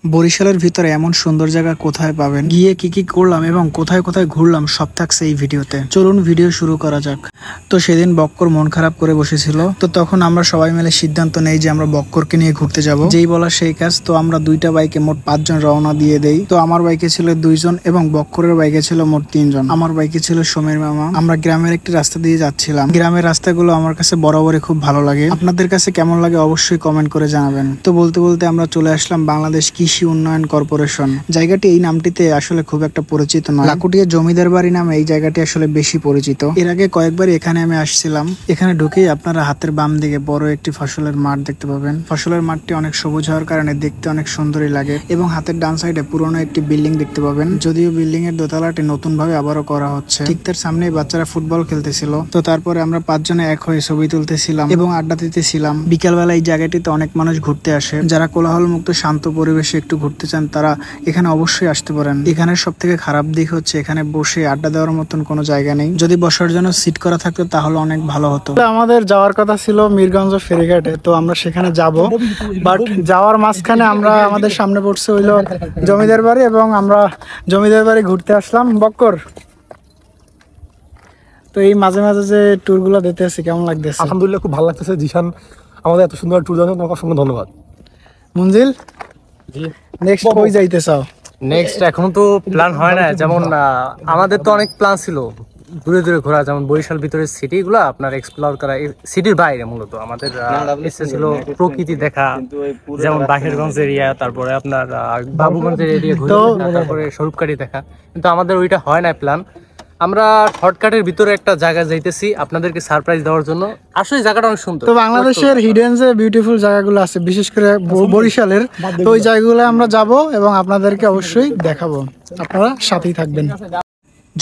বরিশালের ভিতরে এমন সুন্দর জায়গা কোথায় পাবেন, গিয়ে কি কি করলাম এবং কোথায় কোথায় ঘুরলাম সব থাকছে এই ভিডিওতে। চলুন ভিডিও শুরু করা যাক। তো সেদিন বক্কর মন খারাপ করে বসেছিল, তো তখন আমরা সবাই মিলে সিদ্ধান্ত নেই যে আমরা বক্করকে নিয়ে ঘুরতে যাব। যেই বলা সেই কাজ। তো আমরা দুইটা বাইকে মোট 5 জন রওনা দিয়ে দেই। তো আমার বাইকে ছিল 2 জন এবং বক্করের বাইকে ছিল মোট 3 জন। আমার বাইকে ছিল সমীর মামা। আমরা গ্রামের একটি রাস্তা দিয়ে যাচ্ছিলাম। গ্রামের রাস্তাগুলো আমার কাছে বরাবরই খুব ভালো লাগে। আপনাদের কাছে কেমন লাগে অবশ্যই কমেন্ট করে জানাবেন। তো বলতে বলতে আমরা চলে আসলাম বাংলাদেশ কৃষি উন্নয়ন কর্পোরেশন। জায়গাটি এই নামটিতে আসলে খুব একটা পরিচিত নয়। লাকুটিয়া জমিদার বাড়ি নামে এই জায়গাটি আসলে বেশি পরিচিত। এর আগে কয়েকবার এখানে আমি আসছিলাম। এখানে ঢুকেই আপনারা হাতের বাম দিকে বড় একটি ফসলের মাঠ দেখতে পাবেন। ফসলের মাঠটি অনেক সবুজ হওয়ার কারণে দেখতে অনেক সুন্দরই লাগে এবং হাতের ডান সাইডে পুরনো একটি বিল্ডিং দেখতে পাবেন। যদিও বিল্ডিং এর দোতলাটি নতুন ভাবে আবারও করা হচ্ছে। ঠিক তার সামনেই বাচ্চারা ফুটবল খেলতেছিল। তো তারপরে আমরা 5 জনে এক হয়ে ছবি তুলতেছিলাম এবং আড্ডা দিতেছিলাম। বিকালবেলা এই জায়গাটিতে অনেক মানুষ ঘুরতে আসে। যারা কোলাহল মুক্ত শান্ত পরিবেশে একটু ঘুরতে চান তারা এখানে অবশ্যই আসতে পারেন। এখানে সব থেকে খারাপ দিক হচ্ছে এখানে বসে আড্ডা দেওয়ার মতন কোনো জায়গা নেই। যদি বসার জন্য সিট করা থাকতো তাহলে অনেক ভালো হতো। আমাদের যাওয়ার কথা ছিল মিরগঞ্জ ফেরিঘাটে, তো আমরা সেখানে যাব, বাট যাওয়ার মাঝখানে আমরা আমাদের সামনে পড়ছে হইলো জমিদার বাড়ি এবং আমরা জমিদার বাড়ি ঘুরতে আসলাম। বক্কর, তো এই মাঝে মাঝে যে ট্যুর গুলো দিতে আছি কেমন লাগতেছে? আলহামদুলিল্লাহ, খুব ভালো লাগতেছে। জিশান আমাদের এত সুন্দর ট্যুর দেওয়ার জন্য তোমাকে অসংখ্য ধন্যবাদ। মঞ্জিল, জি, নেক্সট কই যাইতে চাও? নেক্সট এখনো তো প্ল্যান হয় না। যেমন আমাদের তো অনেক প্ল্যান ছিল দূরে দূরে ঘোরা, যেমন বরিশাল ভিতরের সিটিগুলো আপনার এক্সপ্লোর করা। সিটির বাইরে মূলত আমাদের ইচ্ছে ছিল প্রকৃতি দেখা, যেমন বাহিরগঞ্জ এরিয়া, তারপরে আপনার বাবুগঞ্জের এরিয়া ঘুরে দেখা, তারপরে স্বরূপকাঠি দেখা। কিন্তু আমাদের ওইটা হয় না প্ল্যান। আমরা শর্টকাটের ভিতরে একটা জায়গা যাইতেছি আপনাদেরকে সারপ্রাইজ দেওয়ার জন্য। আসলে জায়গাটা অনেক সুন্দর। তো বাংলাদেশের হিডেন যে বিউটিফুল জায়গাগুলো আছে, বিশেষ করে বরিশালের, তো ওই জায়গাগুলো আমরা যাব এবং আপনাদেরকে অবশ্যই দেখাবো। আপনারা সাথেই থাকবেন।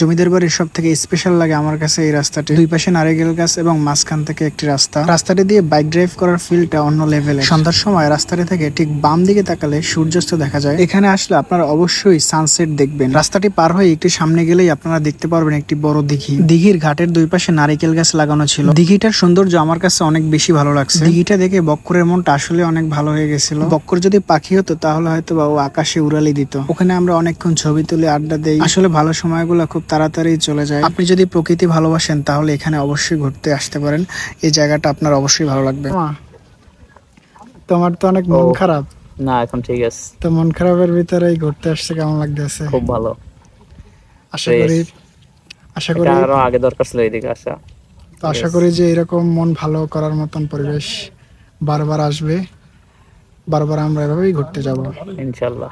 জমিদার বাড়ির সব থেকে স্পেশাল লাগে আমার কাছে এই রাস্তাটি। দুই পাশে নারিকেল গাছ এবং মাঝখান থেকে একটি রাস্তাটি দিয়ে বাইক ড্রাইভ করার ফিলটা অন্য লেভেলে। সন্ধ্যার সময় রাস্তাটি থেকে ঠিক বাম দিকে তাকালে সূর্যাস্ত দেখা যায়। এখানে আসলে আপনারা অবশ্যই সানসেট দেখবেন। রাস্তাটি পার হয়ে একটু সামনে গেলেই আপনারা দেখতে পারবেন একটি বড় দিঘি। দিঘির ঘাটের দুই পাশে নারিকেল গাছ লাগানো ছিল। দিঘিটার সৌন্দর্য আমার কাছে অনেক বেশি ভালো লাগছে। দিঘিটা দেখে বক্করের মনটা আসলে অনেক ভালো হয়ে গেছিল। বক্কর যদি পাখি হতো তাহলে হয়তো বা ও আকাশে উড়ালি দিত। ওখানে আমরা অনেকক্ষণ ছবি তুলে আড্ডা দেই। আসলে ভালো সময়গুলো খুব তাড়াতাড়ি চলে যায়। আপনি যদি প্রকৃতি ভালোবাসেন তাহলে এখানে অবশ্যই ঘুরতে আসতে পারেন। এই জায়গাটা আপনার অবশ্যই ভালো লাগবে। তোমার তো অনেক মন খারাপ। না, এখন ঠিক আছে। তো মন খারাপের ভিতরে ঘুরতে আসছে, কেমন লাগতেছে? খুব ভালো। আশা করি আরো আগে দরকার ছিল এদিকে আসা। তো আশা করি যে এরকম মন ভালো করার মতন পরিবেশ বারবার আসবে। বারবার আমরা এভাবেই ঘুরতে যাব ইনশাল্লাহ।